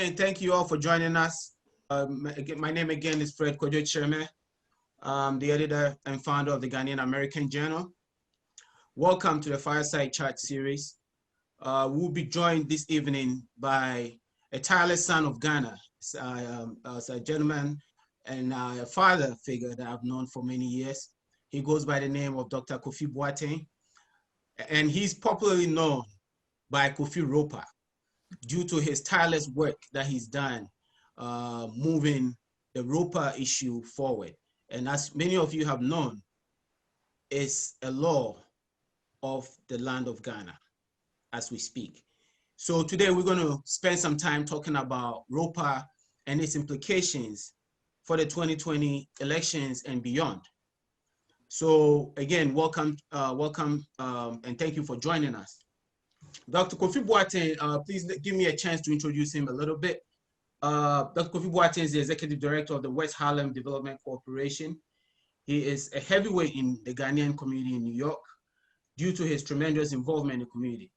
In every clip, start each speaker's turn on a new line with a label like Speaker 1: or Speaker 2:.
Speaker 1: again, thank you all for joining us. My name again is Fred Kojo Chirme. I'm the editor and founder of the Ghanaian American Journal. Welcome to the Fireside Chat series. We'll be joined this evening by a tireless son of Ghana, a gentleman and a father figure that I've known for many years. He goes by the name of Dr. Kofi Boateng, and he's popularly known by Kofi Europa due to his tireless work that he's done moving the Europa issue forward. And as many of you have known, it's a law of the land of Ghana as we speak. So today we're going to spend some time talking about Europa and its implications for the 2020 elections and beyond. So again, welcome, and thank you for joining us. Dr. Kofi Boateng, please give me a chance to introduce him a little bit. Dr. Kofi Boateng is the Executive Director of the West Harlem Development Corporation. He is a heavyweight in the Ghanaian community in New York due to his tremendous involvement in the community.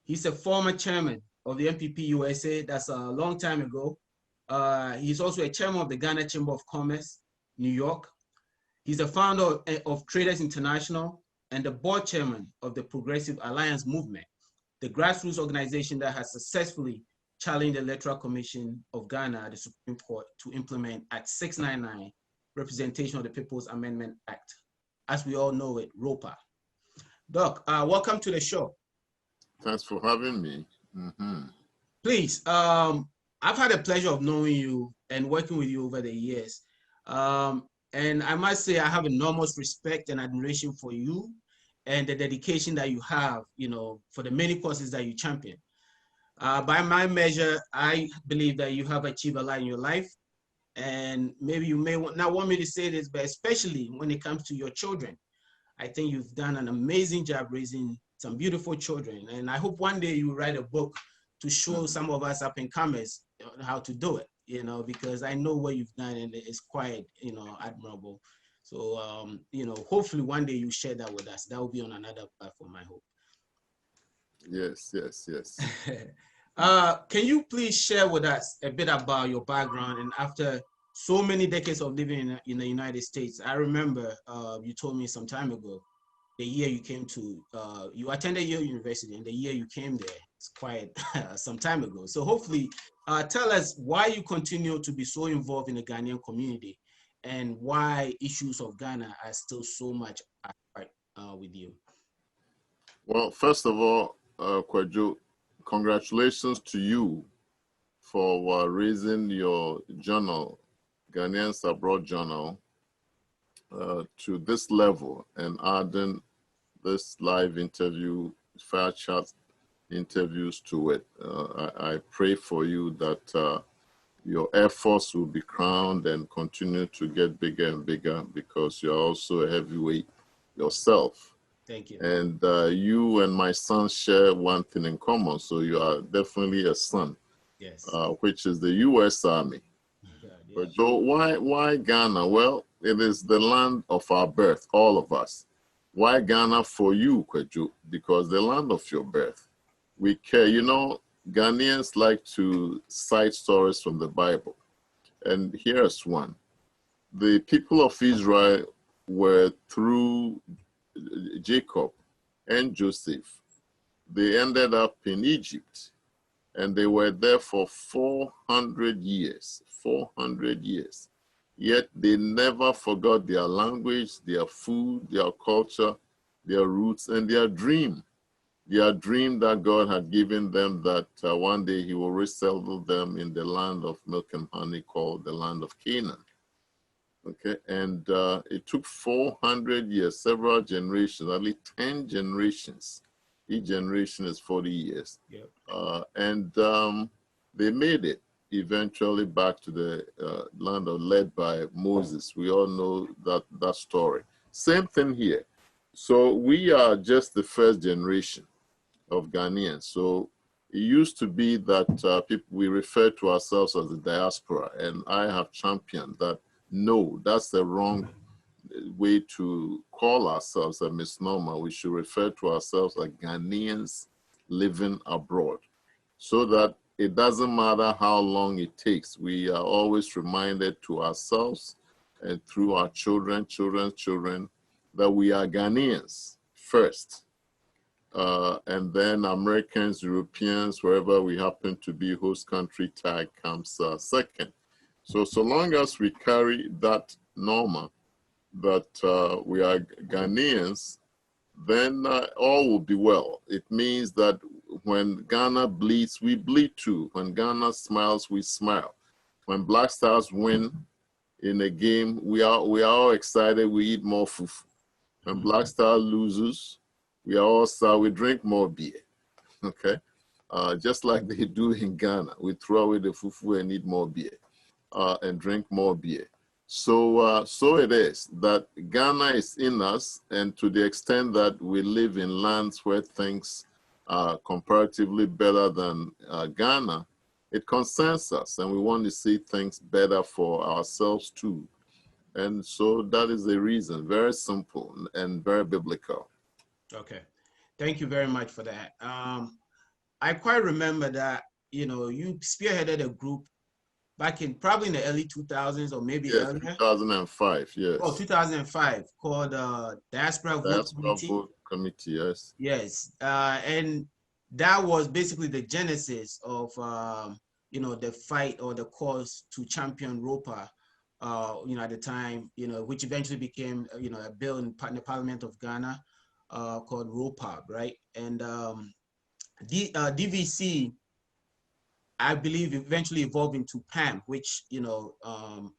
Speaker 1: He's a former chairman of the NPP USA, that's a long time ago. He's also a chairman of the Ghana Chamber of Commerce, New York. He's a founder of Traders International and the board chairman of the Progressive Alliance Movement, the grassroots organization that has successfully challenged the Electoral Commission of Ghana, the Supreme Court, to implement Act 699, Representation of the People's Amendment Act, as we all know it, ROPA. Doc, welcome to the show.
Speaker 2: Thanks for having me.
Speaker 1: Please, I've had a pleasure of knowing you and working with you over the years. And I must say I have enormous respect and admiration for you and the dedication that you have, for the many causes that you champion. By my measure, I believe that you have achieved a lot in your life. And maybe you may not want me to say this, but especially when it comes to your children, I think you've done an amazing job raising some beautiful children. And I hope one day you write a book to show some of us up and comers how to do it, because I know what you've done and it's quite, admirable. So, hopefully one day you share that with us. That will be on another platform, I hope.
Speaker 2: Yes.
Speaker 1: Can you please share with us a bit about your background? And after so many decades of living in the United States, I remember you told me some time ago, the year you came to, you attended Yale University, and the year you came there, it's quite some time ago. So hopefully, tell us why you continue to be so involved in the Ghanaian community and why issues of Ghana are still so much at heart with you.
Speaker 2: Well, first of all, Kwadwo, congratulations to you for raising your journal, Ghanaians Abroad Journal, to this level and adding this live interview, Fire Chat interviews to it. I pray for you that your efforts will be crowned and continue to get bigger and bigger, because you're also a heavyweight yourself.
Speaker 1: Thank you.
Speaker 2: And you and my son share one thing in common. So you are definitely a son,
Speaker 1: yes,
Speaker 2: which is the U.S. Army. But Joe, why Ghana? Well, it is the land of our birth, all of us. Why Ghana for you, Kwadwo? Because the land of your birth. We care. Ghanaians like to cite stories from the Bible. And here's one. The people of Israel were through Jacob and Joseph. They ended up in Egypt, and they were there for 400 years. 400 years. Yet they never forgot their language, their food, their culture, their roots, and their dream. Their dream that God had given them, that one day he will resettle them in the land of milk and honey called the land of Canaan. Okay, and it took 400 years, several generations, at least 10 generations. Each generation is 40 years. Yep. And they made it eventually back to the land led by Moses. We all know that story. Same thing here. So we are just the first generation of Ghanaians. So it used to be that we refer to ourselves as the diaspora, and I have championed that. No, that's the wrong way to call ourselves, a misnomer. We should refer to ourselves as Ghanaians living abroad, so that it doesn't matter how long it takes. We are always reminded to ourselves and through our children, children's children, that we are Ghanaians first. And then Americans, Europeans, wherever we happen to be, host country tag comes second. So long as we carry that norma that we are Ghanaians, then all will be well. It means that when Ghana bleeds, we bleed too. When Ghana smiles, we smile. When Black Stars win in a game, we are all excited. We eat more fufu. When Black Star loses, we are all sad. We drink more beer. Okay, just like they do in Ghana, we throw away the fufu and eat more beer and drink more beer. So it is that Ghana is in us, and to the extent that we live in lands where things are comparatively better than Ghana, it concerns us, and we want to see things better for ourselves too. And so that is the reason, very simple and very biblical.
Speaker 1: Okay, thank you very much for that. I quite remember that, you know, you spearheaded a group back in probably in the early 2000s or maybe earlier.
Speaker 2: 2005, yes.
Speaker 1: Oh, 2005, called Diaspora
Speaker 2: Committee, yes.
Speaker 1: Yes, and that was basically the genesis of, you know, the fight or the cause to champion Europa, you know, at the time, you know, which eventually became, you know, a bill in the Parliament of Ghana called Europa, right? And DVC, I believe, eventually evolved into PAM, which, you know,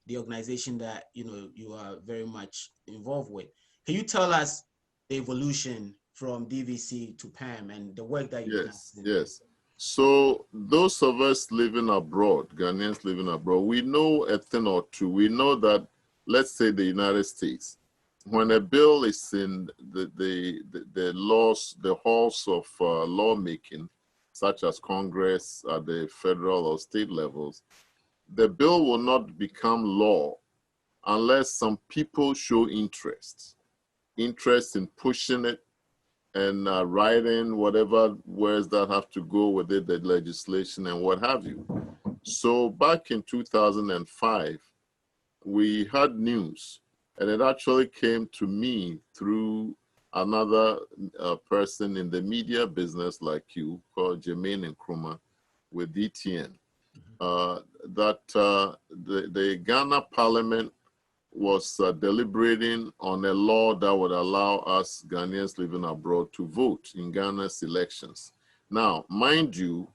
Speaker 1: the organization that, you know, you are very much involved with. Can you tell us the evolution from DVC to PAM and the work that you've done?
Speaker 2: Yes. So those of us living abroad, Ghanaians living abroad, we know a thing or two. We know that, let's say the United States, when a bill is in the laws, the halls of lawmaking, such as Congress at the federal or state levels, the bill will not become law unless some people show interest in pushing it and writing whatever words that have to go with it, the legislation and what have you. So back in 2005, we had news, and it actually came to me through another person in the media business like you, called Jermaine Nkrumah with DTN, that the Ghana Parliament was deliberating on a law that would allow us Ghanaians living abroad to vote in Ghana's elections. Now, mind you,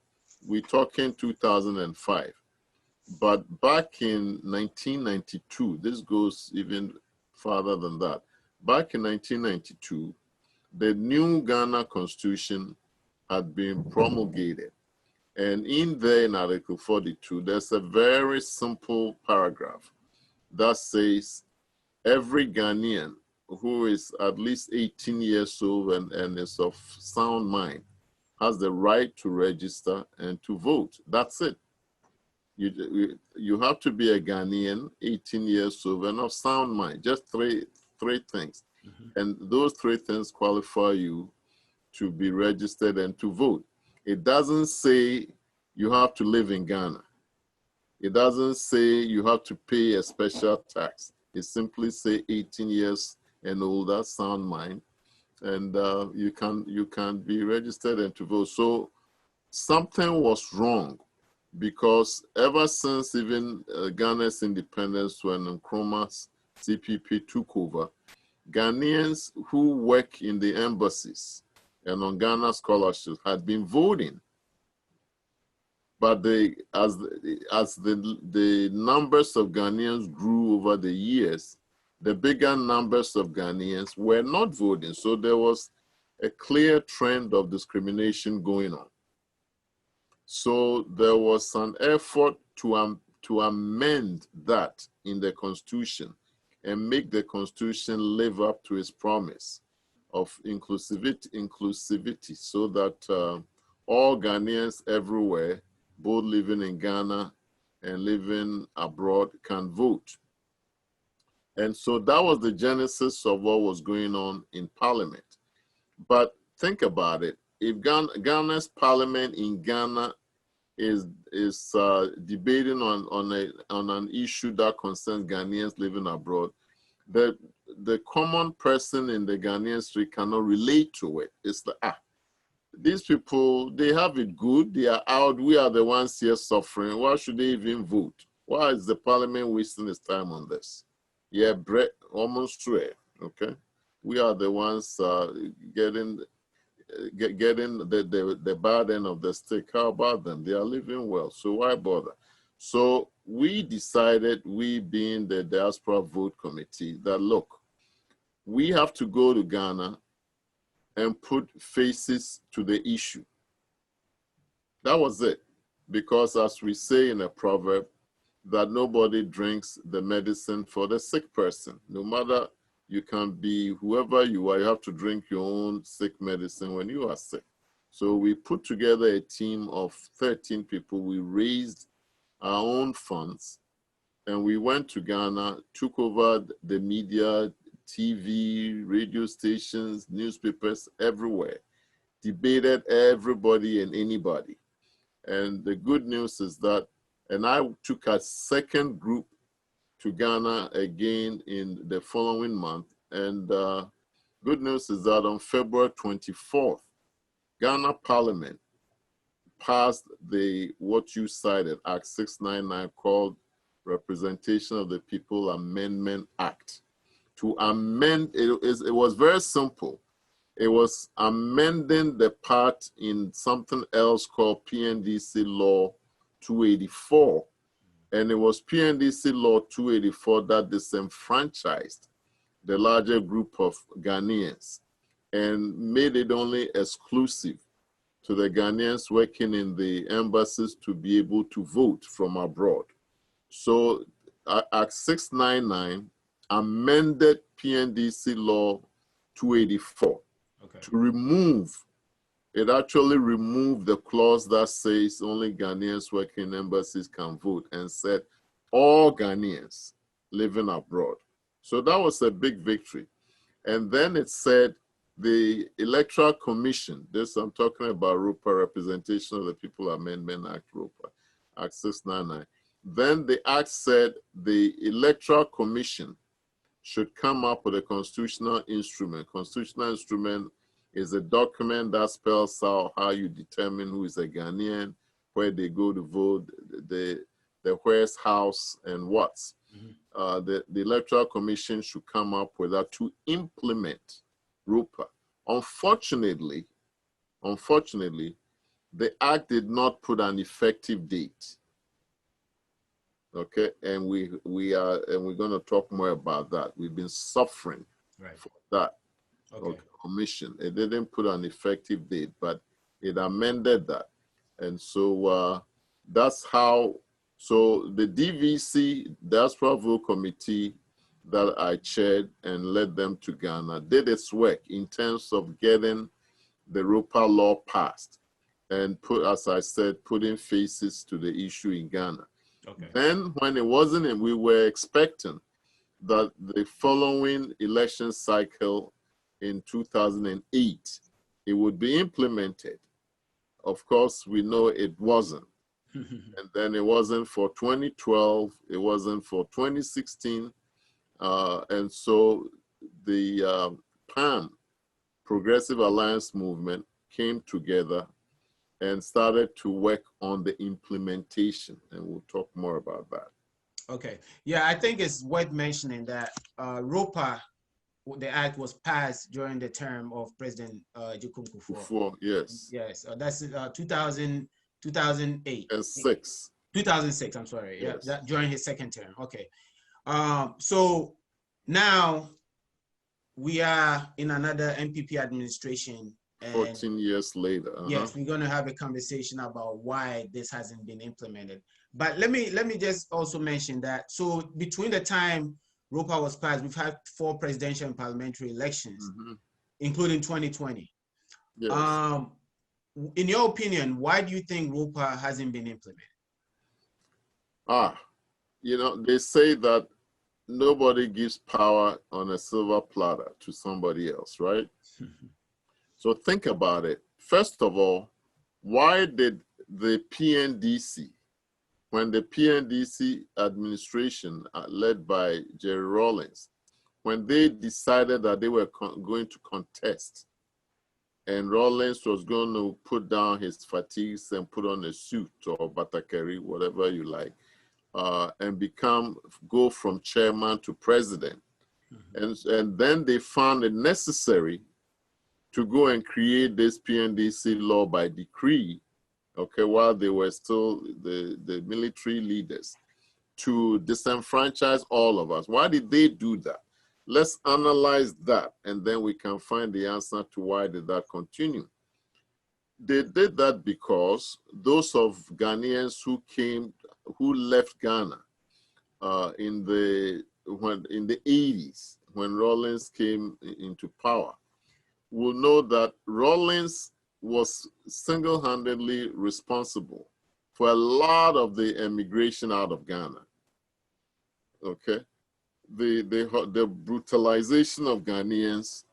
Speaker 2: we're talking 2005, but back in 1992, this goes even farther than that. Back in 1992, the new Ghana Constitution had been promulgated. And in there, in Article 42, there's a very simple paragraph that says every Ghanaian who is at least 18 years old and is of sound mind has the right to register and to vote. That's it. You have to be a Ghanaian, 18 years old and of sound mind. Just three things. And those three things qualify you to be registered and to vote. It doesn't say you have to live in Ghana. It doesn't say you have to pay a special tax. It simply say 18 years and older, sound mind, and you can be registered and to vote. So something was wrong, because ever since even Ghana's independence, when Nkrumah's CPP took over, Ghanaians who work in the embassies and on Ghana scholarships had been voting. But as the numbers of Ghanaians grew over the years, the bigger numbers of Ghanaians were not voting. So there was a clear trend of discrimination going on. So there was an effort to amend that in the Constitution and make the Constitution live up to its promise of inclusivity so that all Ghanaians everywhere, both living in Ghana and living abroad, can vote. And so that was the genesis of what was going on in Parliament. But think about it. If Ghana's Parliament in Ghana is debating on an issue that concerns Ghanaians living abroad, the common person in the Ghanaian street cannot relate to it. It's like, these people, they have it good, they are out, we are the ones here suffering. Why should they even vote? Why is the parliament wasting its time on this? Yeah, almost true, okay? We are the ones getting the bad end of the stick. How about them? They are living well, so why bother? So we decided, we being the Diaspora Vote Committee, that look, we have to go to Ghana and put faces to the issue. That was it. Because as we say in a proverb, that nobody drinks the medicine for the sick person. No matter, you can be whoever you are, you have to drink your own sick medicine when you are sick. So we put together a team of 13 people. We raised our own funds and we went to Ghana, took over the media, TV, radio stations, newspapers, everywhere, debated everybody and anybody. And the good news is that, and I took a second group to Ghana again in the following month. And good news is that on February 24th, Ghana Parliament passed what you cited, Act 699, called Representation of the People Amendment Act. To amend, it was very simple. It was amending the part in something else called PNDC Law 284. And it was PNDC Law 284 that disenfranchised the larger group of Ghanaians and made it only exclusive to the Ghanaians working in the embassies to be able to vote from abroad. So Act 699 amended PNDC Law 284 to remove, it actually removed the clause that says only Ghanaians working in embassies can vote and said all Ghanaians living abroad. So that was a big victory. And then it said the Electoral Commission, this I'm talking about Europa, Representation of the People Amendment Act, Europa, Act 699. Then the act said the Electoral Commission should come up with a constitutional instrument. Constitutional instrument is a document that spells out how you determine who is a Ghanaian, where they go to vote, the where's house and what's. The Electoral Commission should come up with that to implement Europa. Unfortunately, the act did not put an effective date. Okay, and we're going to talk more about that. We've been suffering for that commission. It didn't put an effective date, but it amended that, and so that's how. So the DVC, Diaspora Vote Committee, that I chaired and led them to Ghana, did its work in terms of getting the Europa law passed and as I said, putting faces to the issue in Ghana. Then when it wasn't, and we were expecting that the following election cycle in 2008, it would be implemented. Of course, we know it wasn't. And then it wasn't for 2012, it wasn't for 2016. And so the PAM, Progressive Alliance Movement, came together and started to work on the implementation. And we'll talk more about that.
Speaker 1: Okay. Yeah, I think it's worth mentioning that Europa, the act was passed during the term of President Jacob Kufuor.
Speaker 2: Yes.
Speaker 1: Yes, that's 2008.
Speaker 2: And 6.
Speaker 1: 2006, I'm sorry.
Speaker 2: Yes.
Speaker 1: Yeah, during his second term. Okay. So now we are in another NPP administration. And
Speaker 2: 14 years later.
Speaker 1: Yes, we're going to have a conversation about why this hasn't been implemented. But let me just also mention that, so between the time Europa was passed, we've had 4 presidential and parliamentary elections, including 2020. Yes. In your opinion, why do you think Europa hasn't been implemented?
Speaker 2: You know, they say that nobody gives power on a silver platter to somebody else, right? So think about it. First of all, why did the PNDC, when the PNDC administration, led by Jerry Rawlings, when they decided that they were going to contest, and Rawlings was going to put down his fatigues and put on a suit or batakeri, whatever you like, and go from chairman to president. And then they found it necessary to go and create this PNDC law by decree, okay, while they were still the military leaders, to disenfranchise all of us. Why did they do that? Let's analyze that, and then we can find the answer to why did that continue. They did that because those of Ghanaians who left Ghana in the 80s, when Rawlings came into power, will know that Rawlings was single-handedly responsible for a lot of the emigration out of Ghana. Okay, the brutalization of Ghanaians,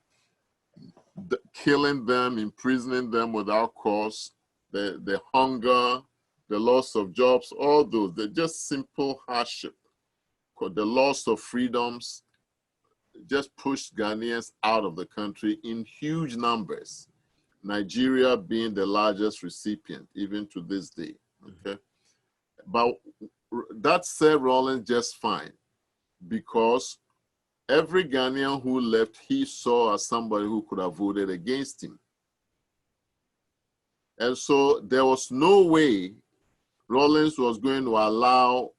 Speaker 2: killing them, imprisoning them without cause, the hunger, the loss of jobs, all those, they're just simple hardship. The loss of freedoms just pushed Ghanaians out of the country in huge numbers. Nigeria being the largest recipient, even to this day, okay? But that served Rawlings just fine, because every Ghanaian who left, he saw as somebody who could have voted against him. And so there was no way Rawlings was going to allow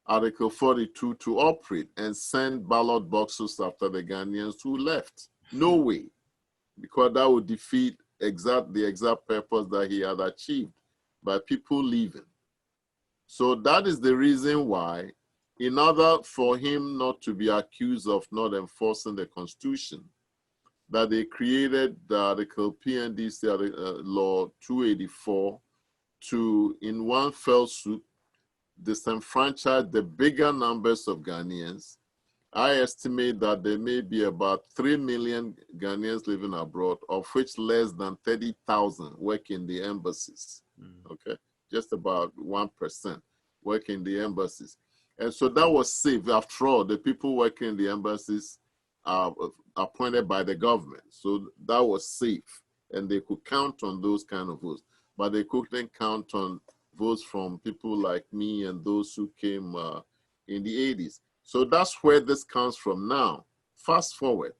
Speaker 2: Article 42 to operate and send ballot boxes after the Ghanaians who left. No way, because that would defeat the exact purpose that he had achieved by people leaving. So that is the reason why, in order for him not to be accused of not enforcing the Constitution, that they created the Article PNDC Law 284 to, in one fell swoop, disenfranchise the bigger numbers of Ghanaians. I estimate that there may be about 3 million Ghanaians living abroad, of which less than 30,000 work in the embassies. Okay, just about 1% work in the embassies. And so that was safe. After all, the people working in the embassies are appointed by the government. So that was safe, and they could count on those kind of votes. But they couldn't count on votes from people like me and those who came in the 80s. So that's where this comes from now. Fast forward,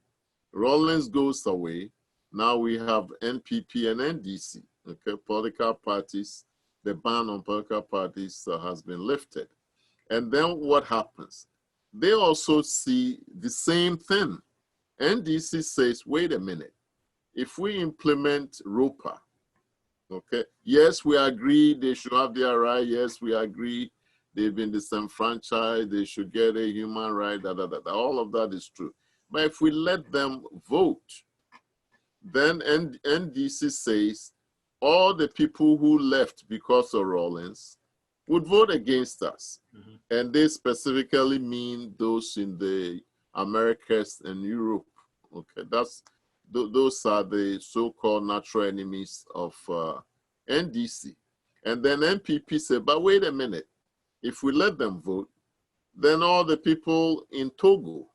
Speaker 2: Rawlings goes away. Now we have NPP and NDC, okay, political parties. The ban on political parties has been lifted. And then what happens? They also see the same thing. NDC says, wait a minute, if we implement Europa, okay, yes, we agree they should have their right. Yes, we agree they've been disenfranchised. They should get a human right. All of that is true. But if we let them vote, then NDC says all the people who left because of Rawlings would vote against us. And they specifically mean those in the Americas and Europe. Okay, those are the so-called natural enemies of NDC. And then NPP said, but wait a minute, if we let them vote, then all the people in Togo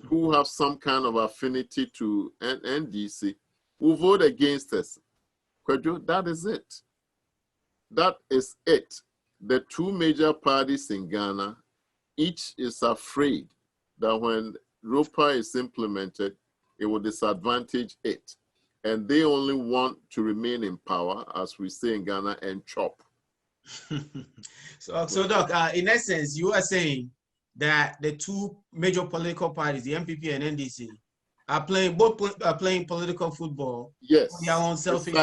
Speaker 2: who have some kind of affinity to NDC will vote against us. Kwadwo, that is it. That is it. The two major parties in Ghana, each is afraid that when Europa is implemented, it will disadvantage it. And they only want to remain in power, as we say in Ghana, and chop.
Speaker 1: So Doc, in essence, you are saying that the two major political parties, the NPP and NDC, are playing political football,
Speaker 2: yes,
Speaker 1: for their own selfish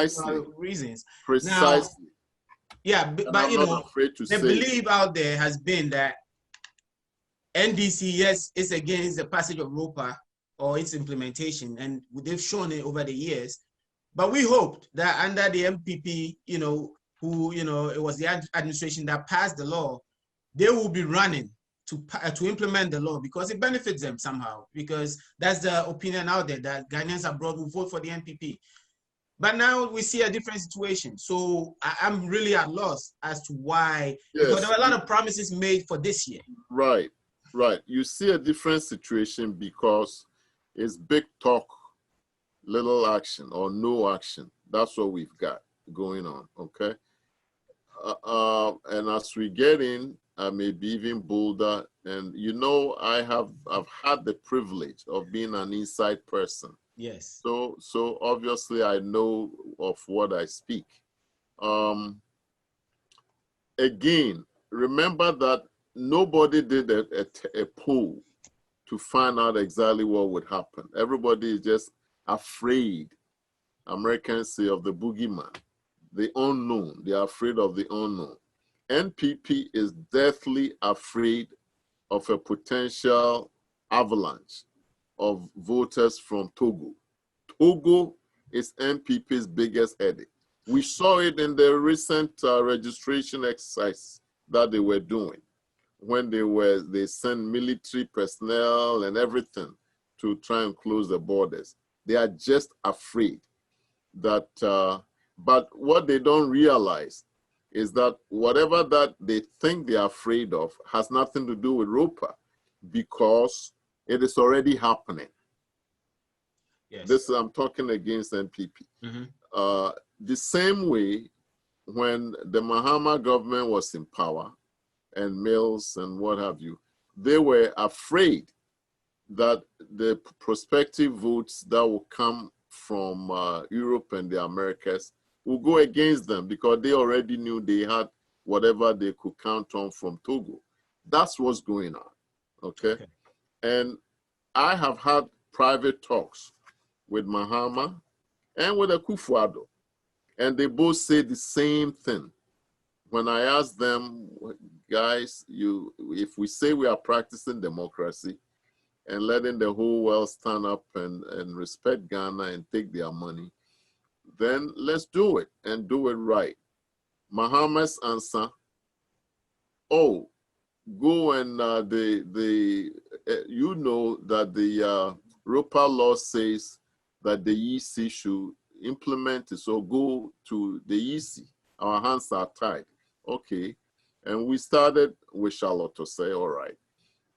Speaker 1: reasons.
Speaker 2: Precisely.
Speaker 1: Now, yeah, but you know, the belief out there has been that NDC, yes, is against the passage of Europa or its implementation, and they've shown it over the years. But we hoped that under the MPP, you know, who, you know, it was the administration that passed the law, they will be running to implement the law because it benefits them somehow, because that's the opinion out there that Ghanaians abroad will vote for the NPP. But now we see a different situation. So I'm really at loss as to why,
Speaker 2: Yes.
Speaker 1: because there were a lot of promises made for this year.
Speaker 2: Right, right. You see a different situation because it's big talk, little action, or no action. That's what we've got going on, okay? And as we get in, I may be even bolder. And you know, I've had the privilege of being an inside person.
Speaker 1: Yes.
Speaker 2: So obviously I know of what I speak. Again, remember that nobody did a poll to find out exactly what would happen. Everybody is just afraid, Americans say, of the boogeyman, the unknown. They are afraid of the unknown. NPP is deathly afraid of a potential avalanche of voters from Togo. Togo is NPP's biggest headache. We saw it in the recent registration exercise that they were doing when they sent military personnel and everything to try and close the borders. They are just afraid that, but what they don't realize is that whatever that they think they are afraid of has nothing to do with Europa, because it is already happening.
Speaker 1: Yes.
Speaker 2: This, I'm talking against NPP. The same way when the Mahama government was in power, and Mills and what have you, they were afraid that the prospective votes that will come from Europe and the Americas will go against them, because they already knew they had whatever they could count on from Togo. That's what's going on, okay? And I have had private talks with Mahama and with Akufo-Addo, and they both say the same thing. When I ask them, guys, if we say we are practicing democracy and letting the whole world stand up and respect Ghana and take their money, then let's do it and do it right. Mahama's answer, oh, go and you know that the Europa law says that the EC should implement it, so go to the EC. Our hands are tied. Okay. And we started with Charlotte to say, all right.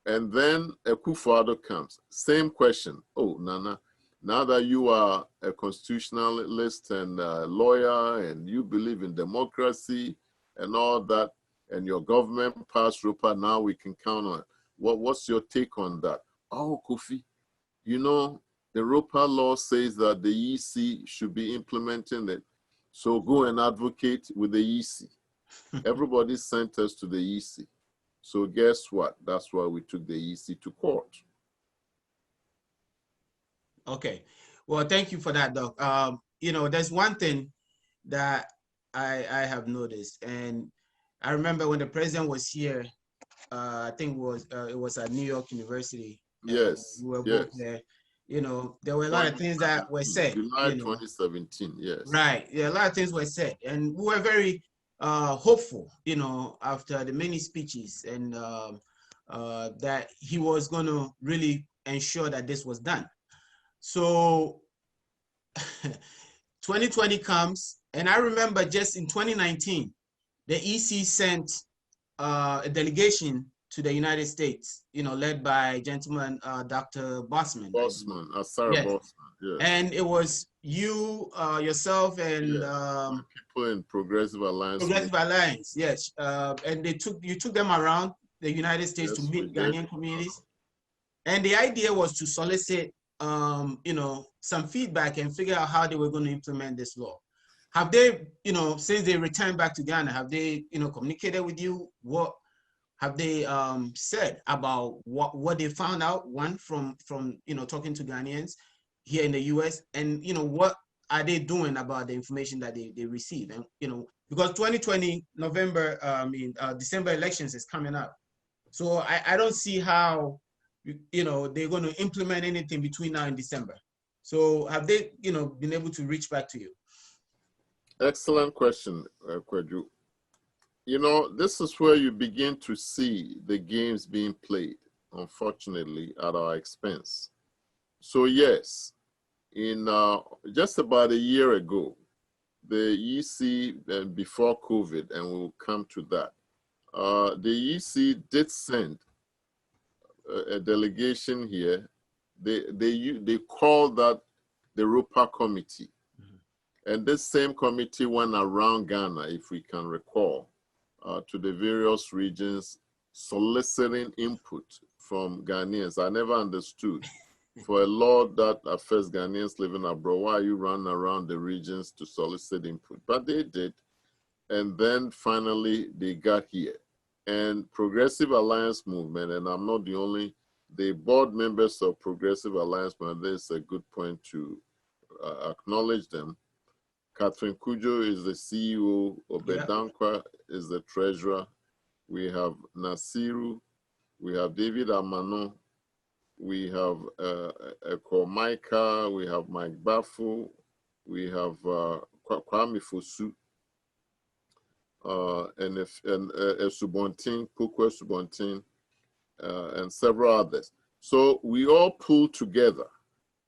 Speaker 2: And then Akufo-Addo comes. Same question. Oh, Nana, now that you are a constitutionalist and a lawyer and you believe in democracy and all that, and your government passed Europa, now we can count on it. What's your take on that? Oh, Kofi, you know, the Europa law says that the EC should be implementing it. So go and advocate with the EC. Everybody sent us to the EC. So guess what? That's why we took the EC to court.
Speaker 1: Okay. Well, thank you for that, Doc. You know, there's one thing that I have noticed, and I remember when the president was here, I think it was at New York University.
Speaker 2: Yes.
Speaker 1: We were both there. You know, there were a lot of things that were said.
Speaker 2: July 2017, yes.
Speaker 1: Right. Yeah, a lot of things were said. And we were very hopeful, you know, after the many speeches, and that he was going to really ensure that this was done. So 2020 comes, and I remember just in 2019, the EC sent a delegation to the United States, you know, led by gentleman Dr. Boateng.
Speaker 2: Boateng, Sarah Boateng, yes.
Speaker 1: And it was you, yourself, and
Speaker 2: people in Progressive Alliance.
Speaker 1: Progressive Alliance, yes. And you took them around the United States to meet Ghanaian communities. And the idea was to solicit, you know, some feedback and figure out how they were going to implement this law. Have they, you know, since they returned back to Ghana, have they, you know, communicated with you? What have they said about what they found out, one, from you know, talking to Ghanaians here in the US, and, you know, what are they doing about the information that they receive? And, you know, because 2020 November, December elections is coming up. So I don't see how, you know, they're going to implement anything between now and December. So have they, you know, been able to reach back to you?
Speaker 2: Excellent question, Kweju. You know, this is where you begin to see the games being played, unfortunately, at our expense. So yes, in just about a year ago, the EC, before COVID, and we'll come to that, the EC did send a delegation here. They called that the Europa Committee. And this same committee went around Ghana, if we can recall, to the various regions, soliciting input from Ghanaians. I never understood. For a law that affects Ghanaians living abroad, why are you running around the regions to solicit input? But they did. And then finally, they got here. And Progressive Alliance Movement, and I'm not the only, the board members of Progressive Alliance Movement, this is a good point to acknowledge them. Catherine Kujo is the CEO, Obedankwa is the treasurer. We have Nasiru, we have David Amano, we have Eko Maika, we have Mike Bafu, we have Kwame Fosu, and Subontin, Pukwe Subontin, and several others. So we all pulled together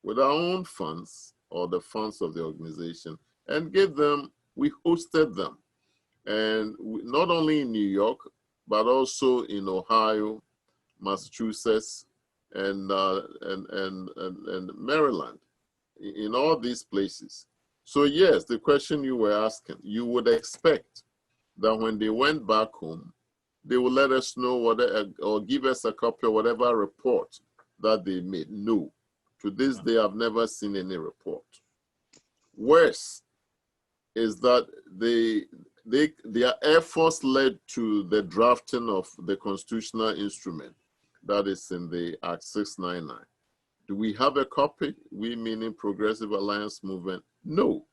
Speaker 2: with our own funds or the funds of the organization and gave them, we hosted them. And not only in New York, but also in Ohio, Massachusetts, and Maryland, in all these places. So yes, the question you were asking, you would expect that when they went back home, they will let us know what, or give us a copy of whatever report that they made. No, to this day, I've never seen any report. Worse is that their efforts led to the drafting of the constitutional instrument that is in the Act 699. Do we have a copy? We meaning Progressive Alliance Movement? No.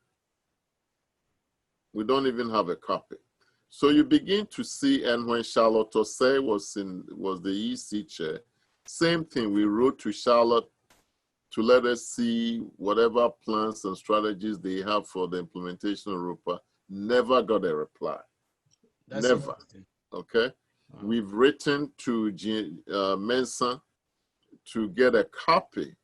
Speaker 2: We don't even have a copy. So you begin to see, and when Charlotte Osei was the EC chair, same thing, we wrote to Charlotte to let us see whatever plans and strategies they have for the implementation of Europa. Never got a reply.
Speaker 1: That's
Speaker 2: never. Okay.
Speaker 1: Wow.
Speaker 2: We've written to Mensa to get a copy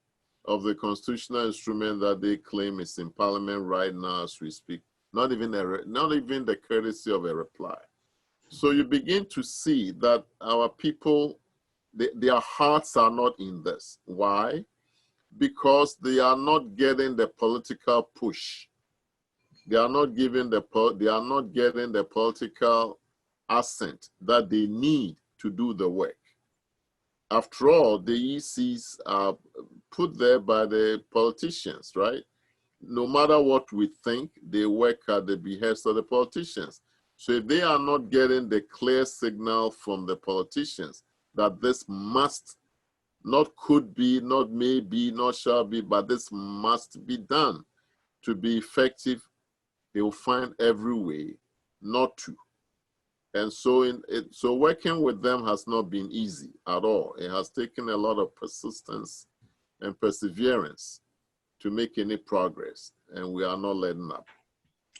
Speaker 2: of the constitutional instrument that they claim is in Parliament right now as we speak. Not even the courtesy of a reply. So you begin to see that our people, their hearts are not in this. Why? Because they are not getting the political push. They are not getting the political assent that they need to do the work. After all, the ECs are put there by the politicians, right? No matter what we think, they work at the behest of the politicians. So if they are not getting the clear signal from the politicians that this must, not could be, not may be, not shall be, but this must be done to be effective, they will find every way not to. And so, so working with them has not been easy at all. It has taken a lot of persistence and perseverance to make any progress, and we are not letting up.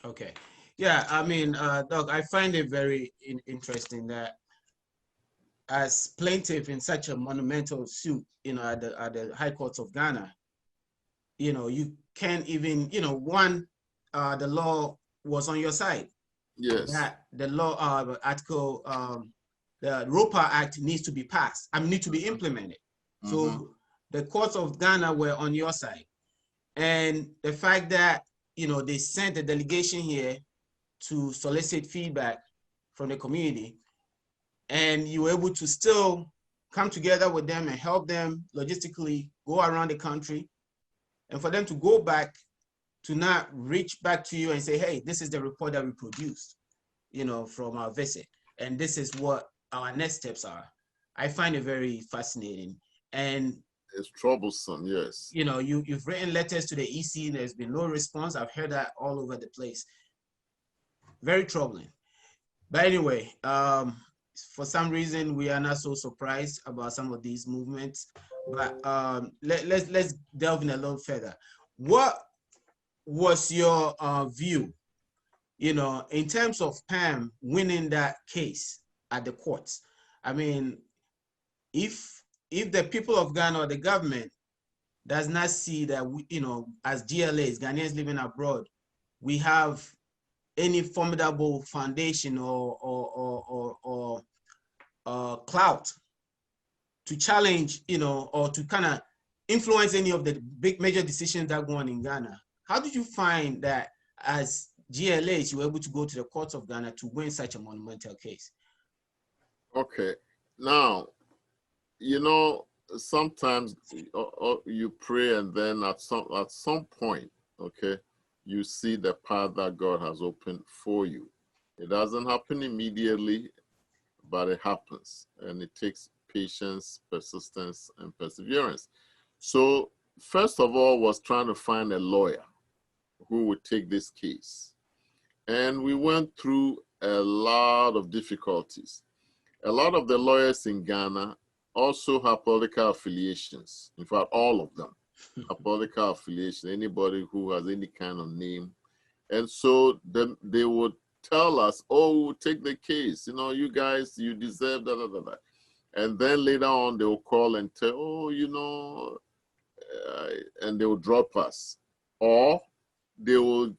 Speaker 1: Okay. Yeah, I mean, Doc, I find it very interesting that as plaintiff in such a monumental suit, at the High Courts of Ghana, you can't even, the law was on your side.
Speaker 2: Yes.
Speaker 1: That the law, article, the Europa Act needs to be passed. Need to be implemented. So the courts of Ghana were on your side. And the fact that, they sent a delegation here to solicit feedback from the community, and you were able to still come together with them and help them logistically go around the country, and for them to go back to not reach back to you and say, hey, this is the report that we produced, from our visit, and this is what our next steps are. I find it very fascinating. And
Speaker 2: it's troublesome, yes.
Speaker 1: You've written letters to the EC, and there's been no response. I've heard that all over the place. Very troubling. But anyway, for some reason, we are not so surprised about some of these movements. But let's delve in a little further. What was your view, in terms of Pam winning that case at the courts? I mean, if the people of Ghana or the government does not see that we, as GLAs, Ghanaians living abroad, we have any formidable foundation or clout to challenge, or to kind of influence any of the big major decisions that go on in Ghana. How did you find that as GLAs, you were able to go to the courts of Ghana to win such a monumental case?
Speaker 2: Okay, now, sometimes you pray and then at some point, okay, you see the path that God has opened for you. It doesn't happen immediately, but it happens, and it takes patience, persistence, and perseverance. So first of all was trying to find a lawyer who would take this case. And we went through a lot of difficulties. A lot of the lawyers in Ghana also have political affiliations. In fact, all of them have political affiliation, anybody who has any kind of name. And so then they would tell us, oh, we'll take the case. You guys, you deserve da, da, da, da. And then later on, they will call and tell, oh, and they will drop us. Or they will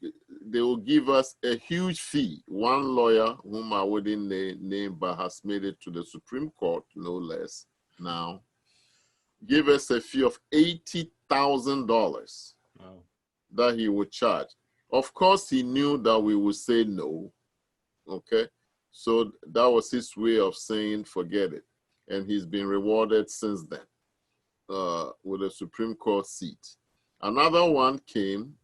Speaker 2: give us a huge fee. One lawyer, whom I wouldn't name, but has made it to the Supreme Court, no less, now, give us a fee of $80,000 that he would charge. Of course, he knew that we would say no, okay? So that was his way of saying, forget it. And he's been rewarded since then with a Supreme Court seat. Another one came,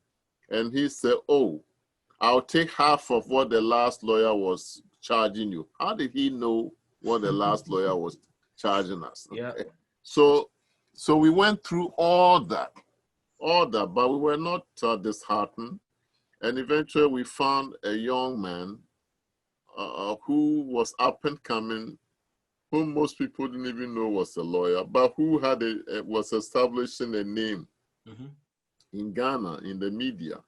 Speaker 2: and he said, oh, I'll take half of what the last lawyer was charging you. How did he know what the last lawyer was charging us? Okay?
Speaker 1: Yeah.
Speaker 2: So we went through all that, but we were not disheartened. And eventually we found a young man who was up and coming, whom most people didn't even know was a lawyer, but who was establishing a name in Ghana, in the media,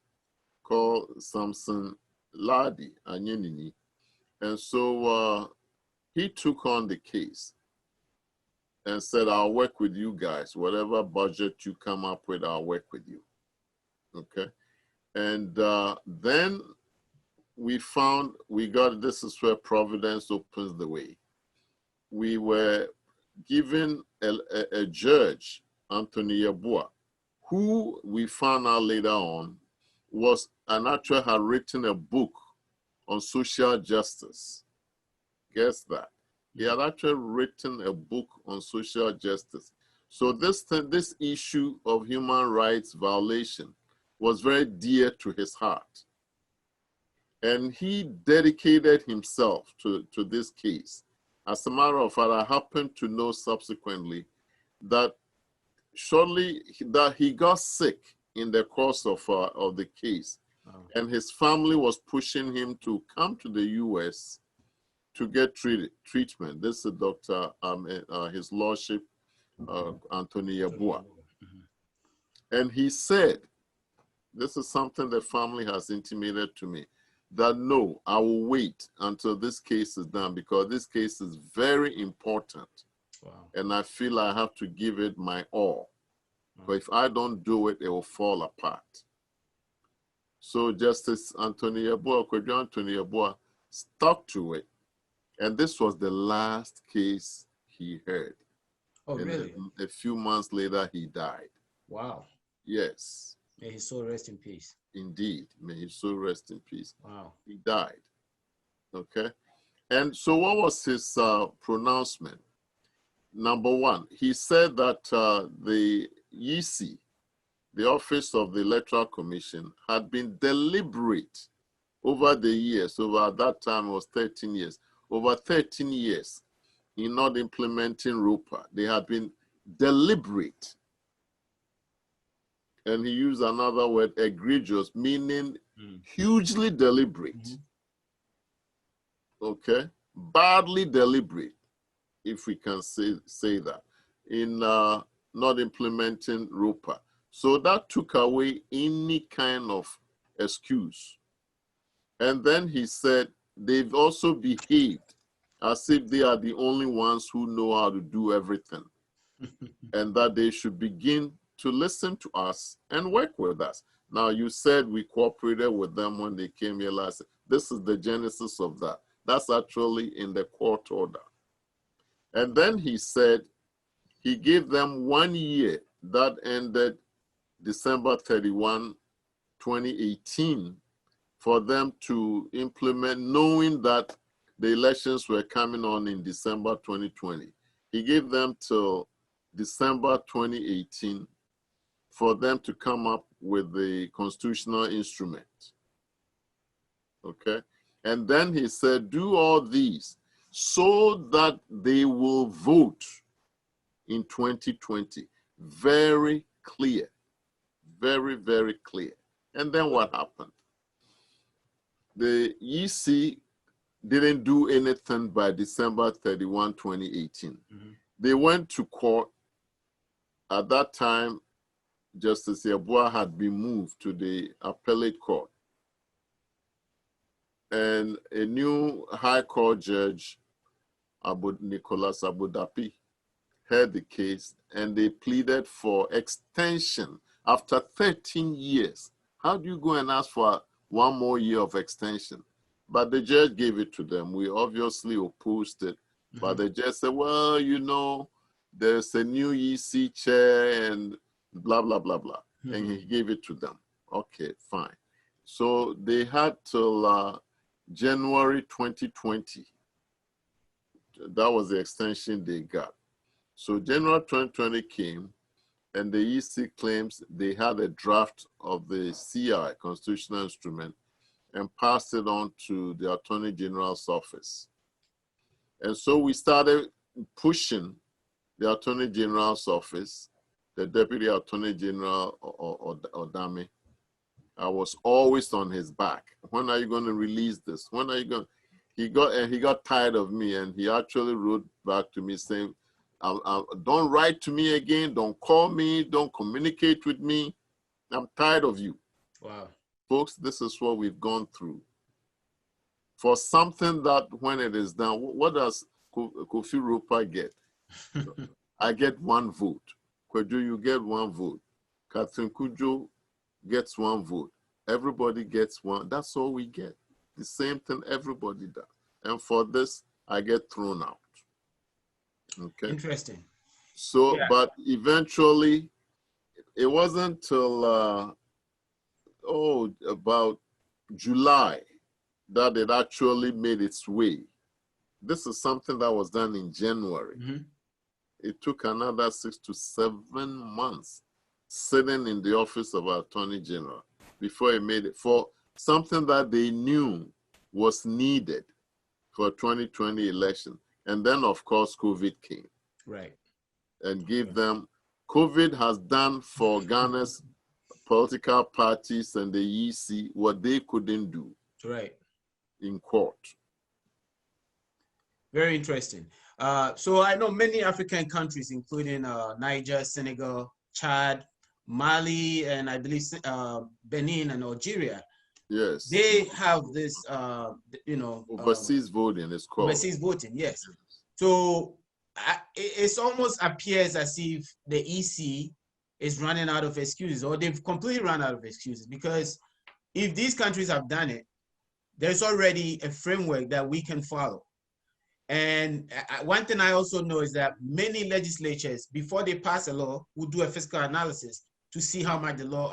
Speaker 2: called Samson Ladi Anyenini. And so he took on the case and said, I'll work with you guys. Whatever budget you come up with, I'll work with you. Okay? And then we got, this is where Providence opens the way. We were given a judge, Anthony Yabua, who we found out later on was an actor, had written a book on social justice. Guess that. He had actually written a book on social justice. So this issue of human rights violation was very dear to his heart. And he dedicated himself to this case. As a matter of fact, I happened to know subsequently that shortly that he got sick in the course of the case. And his family was pushing him to come to the US to get treatment. This is Dr. His Lordship, Anthony Yabua. And he said, this is something the family has intimated to me, that no, I will wait until this case is done because this case is very important. Wow. And I feel I have to give it my all. But if I don't do it, it will fall apart. So Justice Anthony Yabua, Kwadwo Anthony Yabua, stuck to it. And this was the last case he heard.
Speaker 1: Oh,
Speaker 2: and
Speaker 1: really?
Speaker 2: A few months later, he died.
Speaker 1: Wow.
Speaker 2: Yes.
Speaker 1: May his soul rest in peace.
Speaker 2: Indeed. May his soul rest in peace.
Speaker 1: Wow.
Speaker 2: He died. Okay. And so what was his pronouncement? Number one, he said that the EC, the Office of the Electoral Commission, had been deliberate over the years, over at that time it was 13 years, over 13 years in not implementing Europa. They had been deliberate. And he used another word, egregious, meaning hugely deliberate. Okay? Badly deliberate, if we can say that, in not implementing Europa. So that took away any kind of excuse. And then he said, they've also behaved as if they are the only ones who know how to do everything. And that they should begin to listen to us and work with us. Now, you said we cooperated with them when they came here last. This is the genesis of that. That's actually in the court order. And then he said he gave them 1 year that ended December 31, 2018, for them to implement, knowing that the elections were coming on in December 2020. He gave them till December 2018 for them to come up with the constitutional instrument. Okay? And then he said, do all these so that they will vote in 2020. Very clear. Very, very clear. And then what happened? The EC didn't do anything by December 31, 2018. They went to court. At that time, Justice Yeboah had been moved to the appellate court. And a new high court judge, Nicholas Abudapi, heard the case, and they pleaded for extension after 13 years. How do you go and ask for 1 more year of extension? But the judge gave it to them. We obviously opposed it. But the judge said, well, you know, there's a new EC chair and blah, blah, blah, blah. And he gave it to them. Okay, fine. So they had till January 2020. That was the extension they got. So January 2020 came, and the EC claims they had a draft of the CI, constitutional instrument, and passed it on to the Attorney General's office. And so we started pushing the Attorney General's office, the Deputy Attorney General Odame. I was always on his back. When are you going to release this? When are you going? He got tired of me, and he actually wrote back to me saying, don't write to me again, don't call me, don't communicate with me. I'm tired of you.
Speaker 1: Wow.
Speaker 2: Folks, this is what we've gone through. For something that when it is done, what does Kofi Europa get? I get 1 vote. Kwejo, you get 1 vote. Catherine Kujo gets 1 vote. Everybody gets 1. That's all we get. The same thing everybody does. And for this, I get thrown out. Okay.
Speaker 1: Interesting.
Speaker 2: So, yeah. But eventually, it wasn't till about July that it actually made its way. This is something that was done in January. It took another 6 to 7 months sitting in the office of our Attorney General before it made it for something that they knew was needed for 2020 election. And then, of course, COVID came.
Speaker 1: Right.
Speaker 2: And gave them, COVID has done for Ghana's political parties and the EC what they couldn't do.
Speaker 1: Right.
Speaker 2: In court.
Speaker 1: Very interesting. So I know many African countries, including Niger, Senegal, Chad, Mali, and I believe Benin and Algeria.
Speaker 2: Yes.
Speaker 1: They have this,
Speaker 2: overseas voting is called.
Speaker 1: Overseas voting, yes. So it almost appears as if the EC is running out of excuses, or they've completely run out of excuses, because if these countries have done it, there's already a framework that we can follow. And one thing I also know is that many legislatures, before they pass a law, will do a fiscal analysis to see how much the law,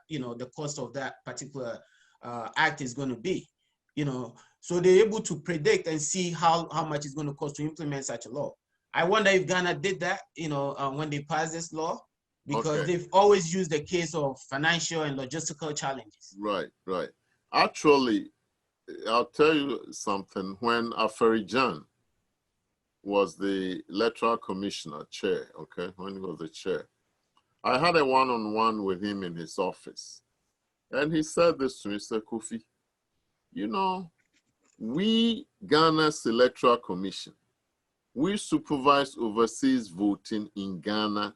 Speaker 1: the cost of that particular act is going to be, so they're able to predict and see how much it's going to cost to implement such a law. I wonder if Ghana did that, when they passed this law, because they've always used the case of financial and logistical challenges.
Speaker 2: Right, right. Actually, I'll tell you something. When Aferijan was the electoral commissioner chair, when he was the chair, I had a one-on-one with him in his office. And he said this to me, Mr. Kofi, we, Ghana's Electoral Commission, we supervise overseas voting in Ghana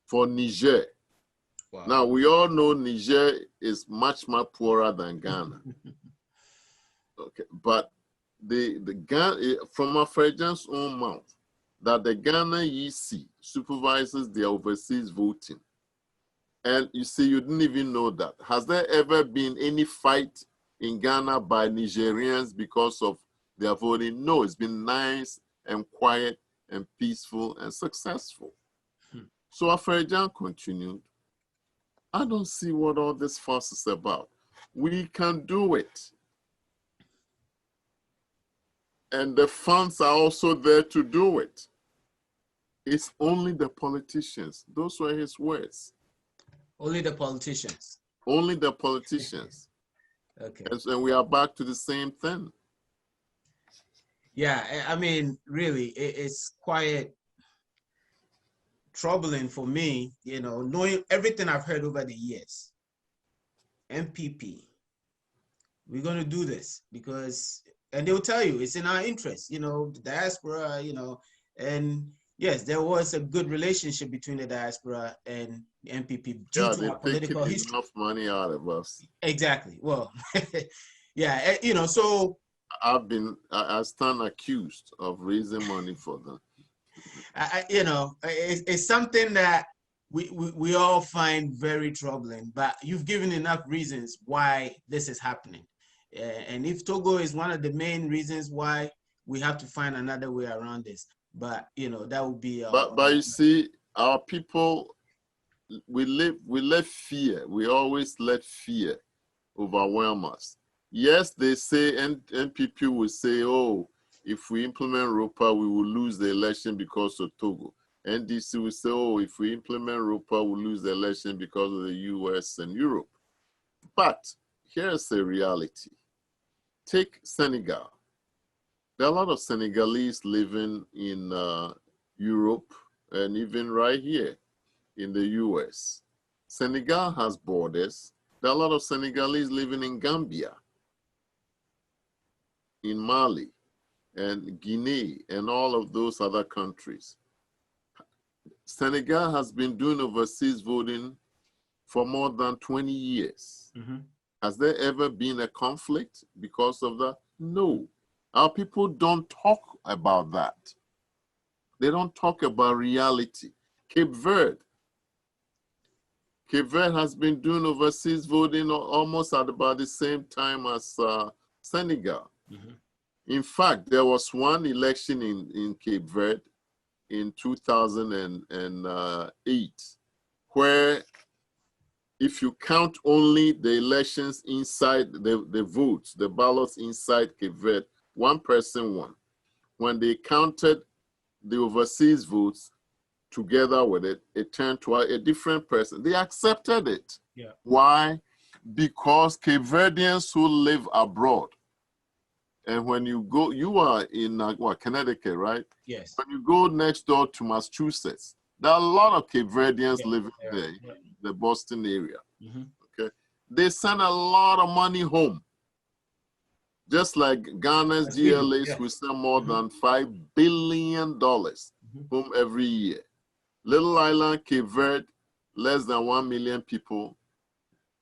Speaker 2: for Niger. Wow. Now, we all know Niger is much, much poorer than Ghana. But the Ghana, from Afrejan's own mouth, that the Ghana EC supervises their overseas voting And you see, you didn't even know that. Has there ever been any fight in Ghana by Nigerians because of their voting? No, it's been nice and quiet and peaceful and successful. So Afrejan continued, I don't see what all this fuss is about. We can do it. And the funds are also there to do it. It's only the politicians. Those were his words.
Speaker 1: Only the politicians.
Speaker 2: Only the politicians.
Speaker 1: Okay.
Speaker 2: And we are back to the same thing.
Speaker 1: Yeah, I mean, really, it's quite troubling for me, you know, knowing everything I've heard over the years. NPP, we're going to do this because, and they'll tell you it's in our interest, you know, the diaspora, you know, and yes, there was a good relationship between the diaspora and the NPP due to our political history.
Speaker 2: Enough money out of us.
Speaker 1: Exactly. Well, yeah, you know, so
Speaker 2: I stand accused of raising money for them.
Speaker 1: you know, it's something that we all find very troubling, but you've given enough reasons why this is happening. And if Togo is one of the main reasons why, we have to find another way around this. But, you know, that would be...
Speaker 2: But you see, our people, we let fear, we always let fear overwhelm us. Yes, they say, NPP will say, oh, if we implement Europa, we will lose the election because of Togo. NDC will say, oh, if we implement Europa, we'll lose the election because of the US and Europe. But here's the reality. Take Senegal. There are a lot of Senegalese living in Europe and even right here in the US. Senegal has borders. There are a lot of Senegalese living in Gambia, in Mali, and Guinea, and all of those other countries. Senegal has been doing overseas voting for more than 20 years. Mm-hmm. Has there ever been a conflict because of that? No. Our people don't talk about that. They don't talk about reality. Cape Verde has been doing overseas voting almost at about the same time as Senegal. Mm-hmm. In fact, there was one election in Cape Verde in 2008 where if you count only the elections inside the votes, the ballots inside Cape Verde, one person won. When they counted the overseas votes together with it, it turned to a different person. They accepted it. Yeah. Why? Because Cape Verdeans who live abroad, and when you go, you are in Connecticut, right?
Speaker 1: Yes.
Speaker 2: When you go next door to Massachusetts, there are a lot of Cape Verdeans living there, the Boston area. Mm-hmm. Okay, they send a lot of money home. Just like Ghana's GLAs, we send more than $5 billion home every year. Little island, Cape Verde, less than 1 million people,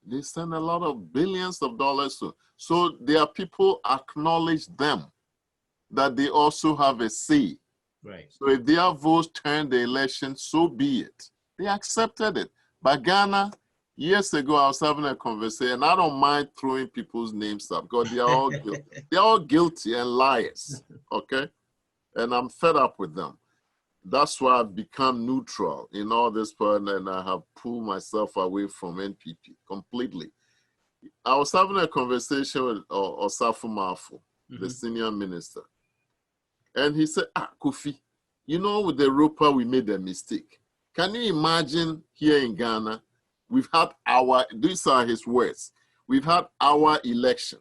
Speaker 2: they send a lot of billions of dollars. So their people acknowledge them, that they also have a say.
Speaker 1: Right.
Speaker 2: So if their votes turn the election, so be it. They accepted it. But Ghana, years ago, I was having a conversation, and I don't mind throwing people's names up because they are all guilty. They're all guilty and liars, okay? And I'm fed up with them. That's why I've become neutral in all this part, and I have pulled myself away from NPP completely. I was having a conversation with Osafo Mafu, the senior minister. And he said, Kofi, you know, with the Europa, we made a mistake. Can you imagine here in Ghana, we've had these are his words, we've had our election,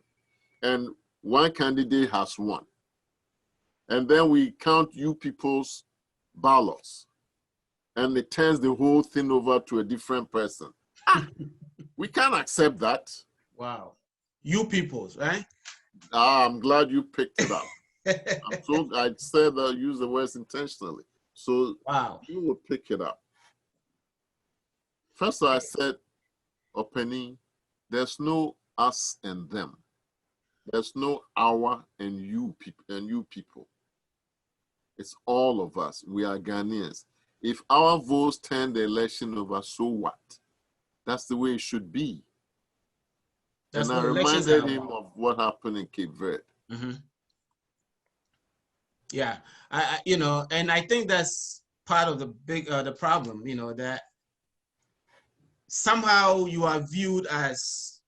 Speaker 2: and one candidate has won. And then we count you people's ballots, and it turns the whole thing over to a different person. We can't accept that.
Speaker 1: Wow. You people's, right?
Speaker 2: I'm glad you picked it up. I said I use the words intentionally. So
Speaker 1: wow.
Speaker 2: You will pick it up. First, I said, Openi, there's no us and them. There's no our and you people. It's all of us. We are Ghanaians. If our votes turn the election over, so what? That's the way it should be.
Speaker 1: That's
Speaker 2: and I
Speaker 1: what elections
Speaker 2: reminded
Speaker 1: are
Speaker 2: him
Speaker 1: about.
Speaker 2: of what happened in Cape Verde.
Speaker 1: Mm-hmm. Yeah, you know, and I think that's part of the big the problem, you know, that somehow you are viewed as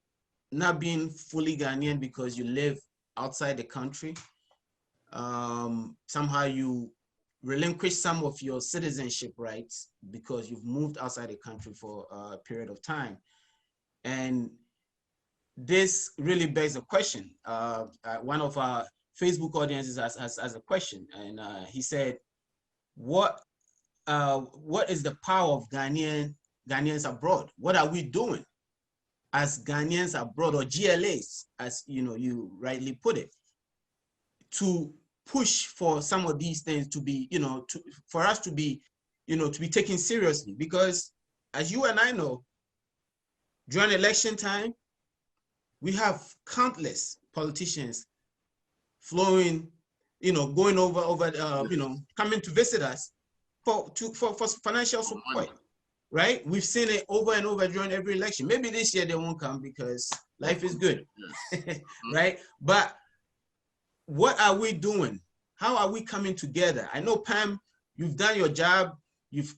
Speaker 1: not being fully Ghanaian because you live outside the country. Somehow you relinquish some of your citizenship rights because you've moved outside the country for a period of time. And this really begs a question. One of our Facebook audiences has a question, and he said, what is the power of Ghanaians abroad? What are we doing as Ghanaians abroad, or GLAs, as you know, you rightly put it, to push for some of these things to be, you know, for us to be, you know, to be taken seriously? Because as you and I know, during election time, we have countless politicians flowing, you know, going over, you know, coming to visit us for financial support, right? We've seen it over and over during every election. Maybe this year they won't come because life is good, yes. Right? But what are we doing? How are we coming together? I know, Pam, you've done your job. You've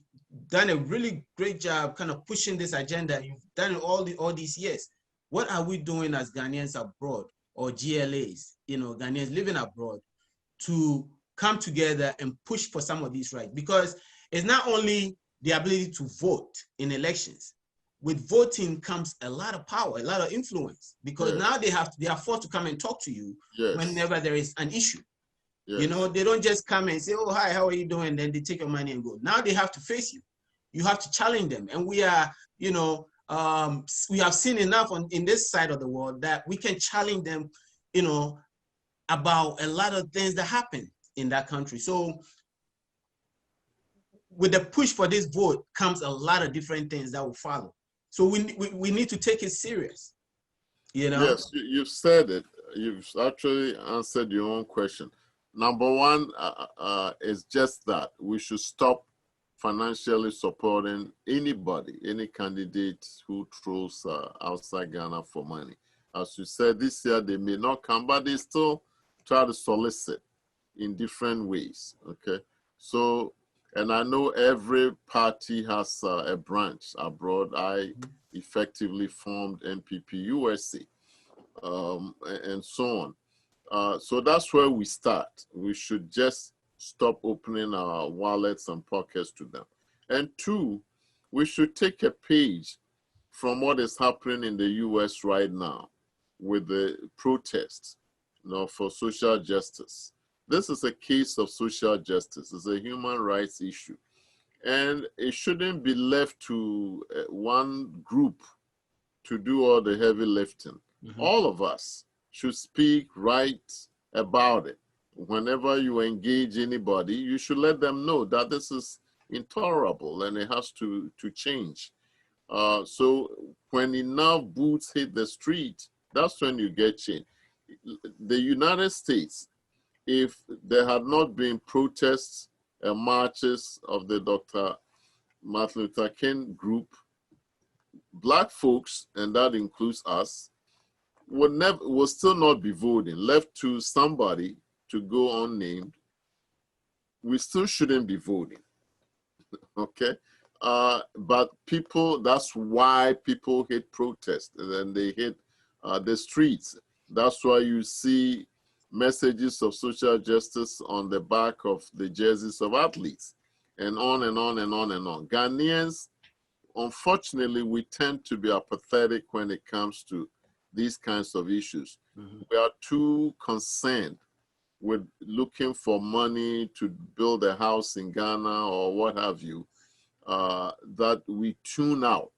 Speaker 1: done a really great job kind of pushing this agenda. You've done it all these years. What are we doing as Ghanaians abroad, or GLAs, you know, Ghanaians living abroad, to come together and push for some of these rights? Because it's not only the ability to vote in elections. With voting comes a lot of power, a lot of influence, because now they are forced to come and talk to you whenever there is an issue. You know, they don't just come and say, oh, hi, how are you doing? Then they take your money and go. Now they have to face you. You have to challenge them. And we are, you know, we have seen enough in this side of the world that we can challenge them, you know, about a lot of things that happen in that country. So with the push for this vote comes a lot of different things that will follow. So we need to take it serious, you know?
Speaker 2: Yes, you've said it. You've actually answered your own question. Number one is just that we should stop financially supporting anybody, any candidate who throws outside Ghana for money. As you said, this year they may not come, but they still try to solicit in different ways, okay? So, and I know every party has a branch abroad. I effectively formed NPP USA, and so on. So that's where we start. We should just stop opening our wallets and pockets to them. And two, we should take a page from what is happening in the US right now with the protests, you know, for social justice. This is a case of social justice. It's a human rights issue. And it shouldn't be left to one group to do all the heavy lifting. All of us should speak right about it. Whenever you engage anybody, you should let them know that this is intolerable and it has to change. So when enough boots hit the street, that's when you get change. The United States, if there had not been protests and marches of the Dr. Martin Luther King group, Black folks, and that includes us, will still not be voting. Left to somebody to go unnamed, we still shouldn't be voting, okay? But people, that's why people hate protest, and then they hate the streets. That's why you see messages of social justice on the back of the jerseys of athletes, and on and on and on and on. Ghanaians, unfortunately, we tend to be apathetic when it comes to these kinds of issues. We are too concerned with looking for money to build a house in Ghana or what have you, that we tune out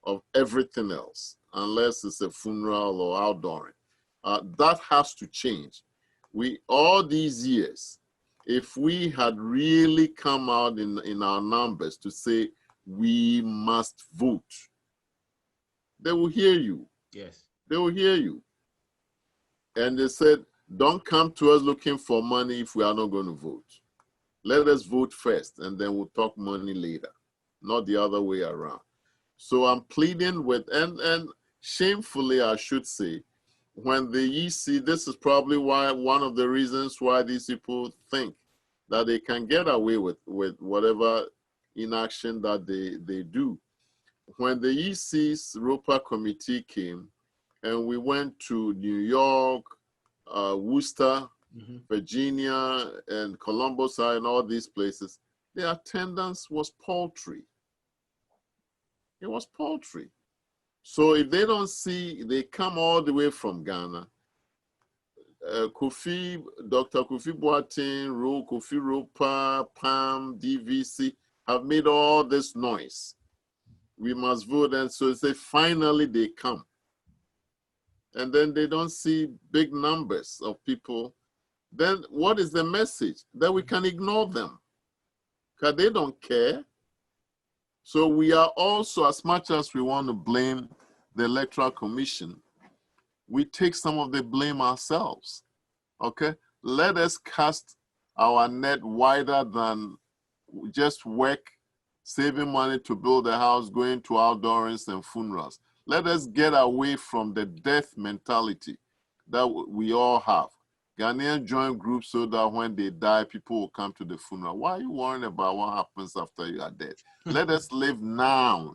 Speaker 2: of everything else, unless it's a funeral or outdooring. That has to change. All these years, if we had really come out in our numbers to say we must vote, they will hear you.
Speaker 1: Yes.
Speaker 2: They will hear you. And they said, don't come to us looking for money if we are not going to vote. Let us vote first, and then we'll talk money later, not the other way around. So I'm pleading with, and shamefully I should say, when the EC, this is probably why one of the reasons why these people think that they can get away with whatever inaction that they do. When the EC's Europa Committee came and we went to New York, Worcester, Virginia, and Columbus and all these places, the attendance was paltry. It was paltry. So if they don't see, they come all the way from Ghana. Dr. Kofi Boateng, Kofi Europa, PAM, DVC have made all this noise. We must vote, and so they finally they come. And then they don't see big numbers of people. Then what is the message? That we can ignore them, because they don't care. So we are also, as much as we want to blame the Electoral Commission, we take some of the blame ourselves, okay? Let us cast our net wider than just work, saving money to build a house, going to outdoorings and funerals. Let us get away from the death mentality that we all have. Ghanaians join groups so that when they die, people will come to the funeral. Why are you worrying about what happens after you are dead? Let us live now,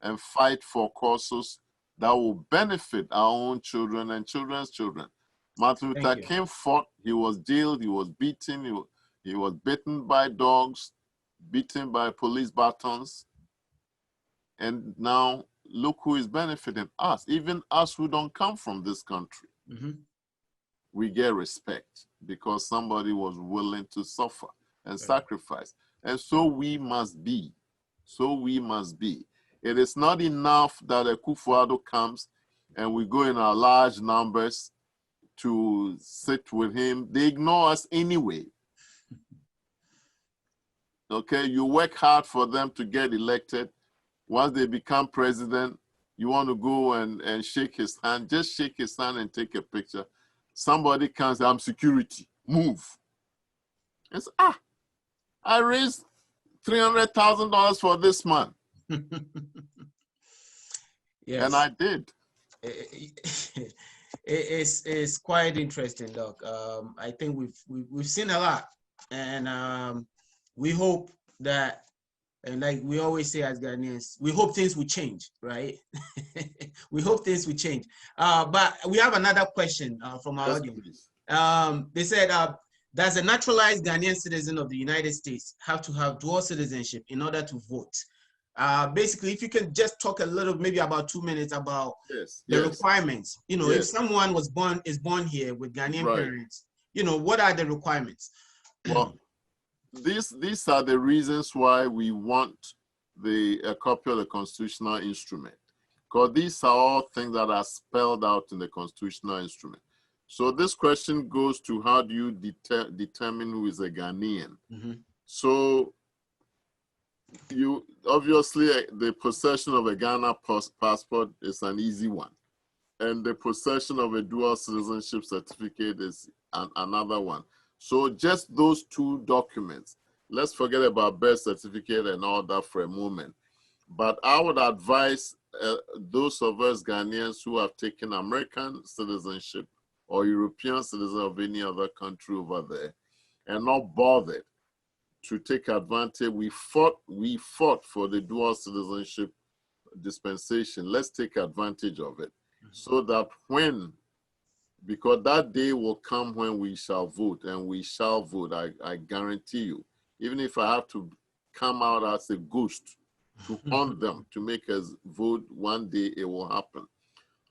Speaker 2: and fight for causes that will benefit our own children and children's children. Martin Luther King fought. He was jailed. He was beaten. He was bitten by dogs, beaten by police batons. And now look who is benefiting us, even us who don't come from this country. We get respect because somebody was willing to suffer and sacrifice. And so we must be. So we must be. It is not enough that a Akufo-Addo comes and we go in our large numbers to sit with him. They ignore us anyway. Okay, you work hard for them to get elected. Once they become president, you want to go and shake his hand. Just shake his hand and take a picture. Somebody comes, I'm security, move. And say, I raised $300,000 for this man.
Speaker 1: Yes.
Speaker 2: And I did.
Speaker 1: It's quite interesting, Doc. I think we've seen a lot, and we hope that, and like we always say as Ghanaians, we hope things will change, right? We hope things will change. But we have another question from our audience. They said, does a naturalized Ghanaian citizen of the United States have to have dual citizenship in order to vote? Basically, if you can just talk a little, maybe about 2 minutes about the requirements. You know, if someone is born here with Ghanaian parents, you know, what are the requirements?
Speaker 2: Well, these are the reasons why we want a copy of the constitutional instrument, because these are all things that are spelled out in the constitutional instrument. So this question goes to how do you determine who is a Ghanaian? So you obviously the possession of a Ghana passport is an easy one, and the possession of a dual citizenship certificate is another one. So just those two documents. Let's forget about birth certificate and all that for a moment. But I would advise those of us Ghanaians who have taken American citizenship or European citizen of any other country over there and not bothered to take advantage. We fought for the dual citizenship dispensation. Let's take advantage of it so that because that day will come when we shall vote, and we shall vote, I guarantee you. Even if I have to come out as a ghost to haunt them to make us vote, one day it will happen.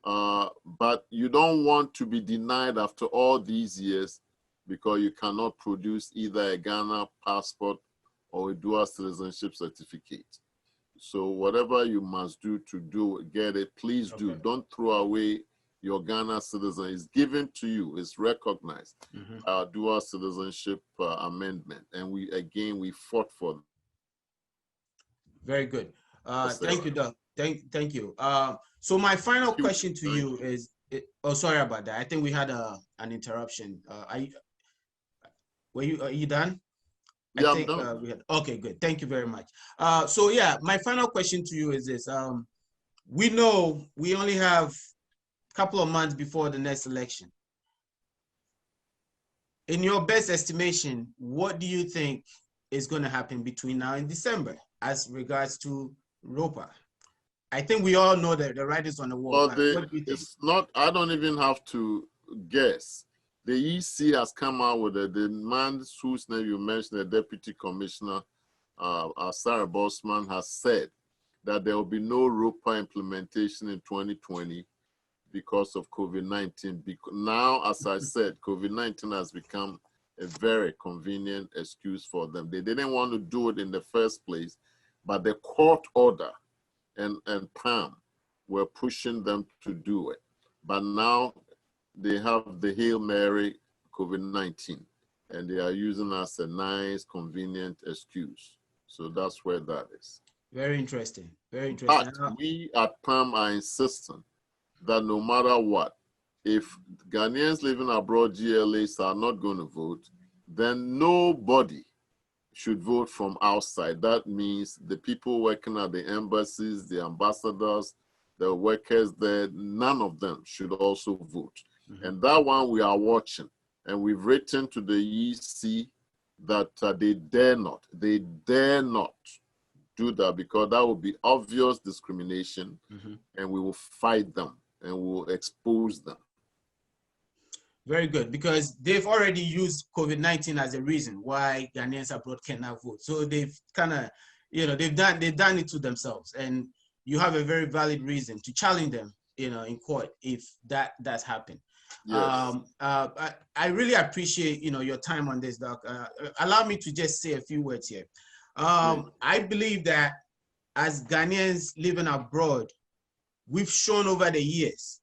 Speaker 2: But you don't want to be denied after all these years because you cannot produce either a Ghana passport or a dual citizenship certificate. So whatever you must do to get it, please do. Don't throw away your Ghana citizen. Is given to you, it's recognized. Dual citizenship amendment, and we fought for them.
Speaker 1: Very good. Thank you, Doc. Thank you. So my final question to you is, oh, sorry about that. I think we had an interruption. Are you done?
Speaker 2: Yeah,
Speaker 1: think we had. Okay, good. Thank you very much. So yeah, my final question to you is this: we know we only have a couple of months before the next election. In your best estimation, what do you think is going to happen between now and December as regards to Europa? I think we all know that the writing's on the wall.
Speaker 2: Well,
Speaker 1: What do you think?
Speaker 2: it's not, I don't even have to guess. The EC has come out with a demand whose name you mentioned, the Deputy Commissioner, Sarah Bosman, has said that there will be no Europa implementation in 2020 because of COVID-19. Now, as I said, COVID-19 has become a very convenient excuse for them. They didn't want to do it in the first place, but the court order and PAM were pushing them to do it. But now they have the Hail Mary COVID-19, and they are using as a nice, convenient excuse. So that's where that is.
Speaker 1: Very interesting. Very interesting.
Speaker 2: But we at PAM are insisting that no matter what, if Ghanaians living abroad, GLAs, are not going to vote, then nobody should vote from outside. That means the people working at the embassies, the ambassadors, the workers there, none of them should also vote. And that one we are watching. And we've written to the EC that they dare not do that, because that would be obvious discrimination, and we will fight them and we will expose them.
Speaker 1: Very good, because they've already used COVID-19 as a reason why Ghanaians abroad cannot vote. So they've kind of, they've done it to themselves, and you have a very valid reason to challenge them, in court if that does happen.
Speaker 2: Yes.
Speaker 1: I really appreciate, your time on this, Doc. Allow me to just say a few words here. I believe that as Ghanaians living abroad, we've shown over the years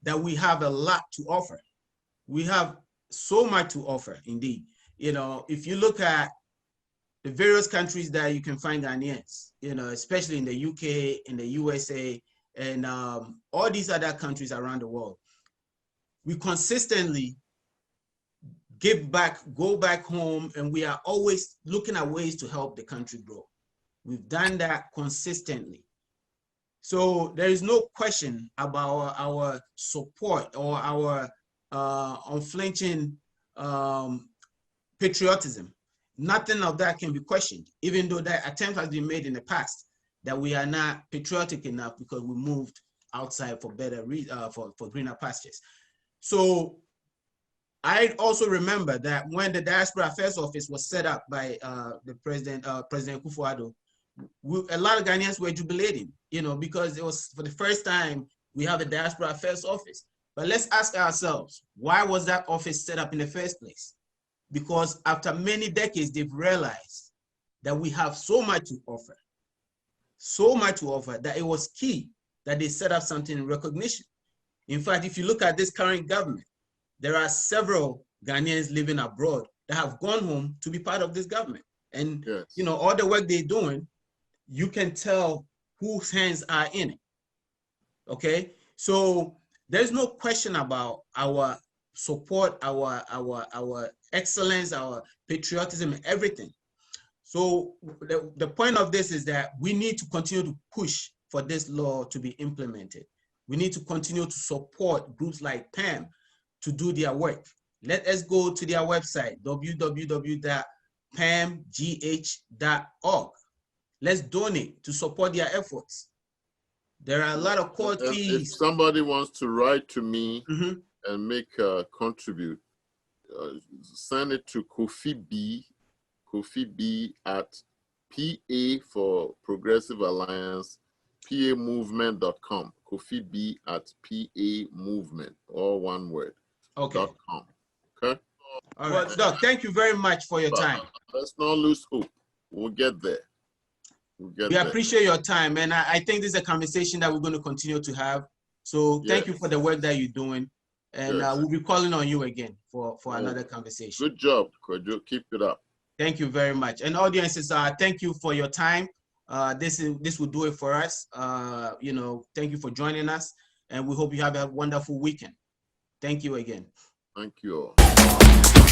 Speaker 1: that we have a lot to offer. We have so much to offer, indeed. If you look at the various countries that you can find Ghanaians, especially in the UK, in the USA, and all these other countries around the world, we consistently give back, go back home, and we are always looking at ways to help the country grow. We've done that consistently. So there is no question about our support or our unflinching patriotism. Nothing of that can be questioned, even though that attempt has been made in the past that we are not patriotic enough because we moved outside for better for greener pastures. So I also remember that when the Diaspora Affairs Office was set up by the President Kufuor, a lot of Ghanaians were jubilating, because it was for the first time we have a Diaspora Affairs Office. But let's ask ourselves, why was that office set up in the first place? Because after many decades, they've realized that we have so much to offer that it was key that they set up something in recognition. In fact, if you look at this current government, there are several Ghanaians living abroad that have gone home to be part of this government. And,
Speaker 2: yes,
Speaker 1: all the work they're doing, you can tell whose hands are in it, okay? So there's no question about our support, our excellence, our patriotism, everything. So the point of this is that we need to continue to push for this law to be implemented. We need to continue to support groups like PAM to do their work. Let us go to their website, www.pamgh.org. Let's donate to support their efforts. There are a lot of court fees.
Speaker 2: If somebody wants to write to me and make a contribute, send it to Kofi B at PA for Progressive Alliance, pamovement.com. Kofi B at pamovement, all one word.
Speaker 1: Okay.
Speaker 2: .com. Okay.
Speaker 1: All right, Doc. Thank you very much for your time.
Speaker 2: Let's not lose hope. We'll get there.
Speaker 1: We appreciate your time, and I think this is a conversation that we're going to continue to have. So thank you for the work that you're doing, and we'll be calling on you again for another conversation.
Speaker 2: Good job, Kojo. Keep it up.
Speaker 1: Thank you very much. And audiences, thank you for your time. This will do it for us. Thank you for joining us, and we hope you have a wonderful weekend. Thank you again.
Speaker 2: Thank you all.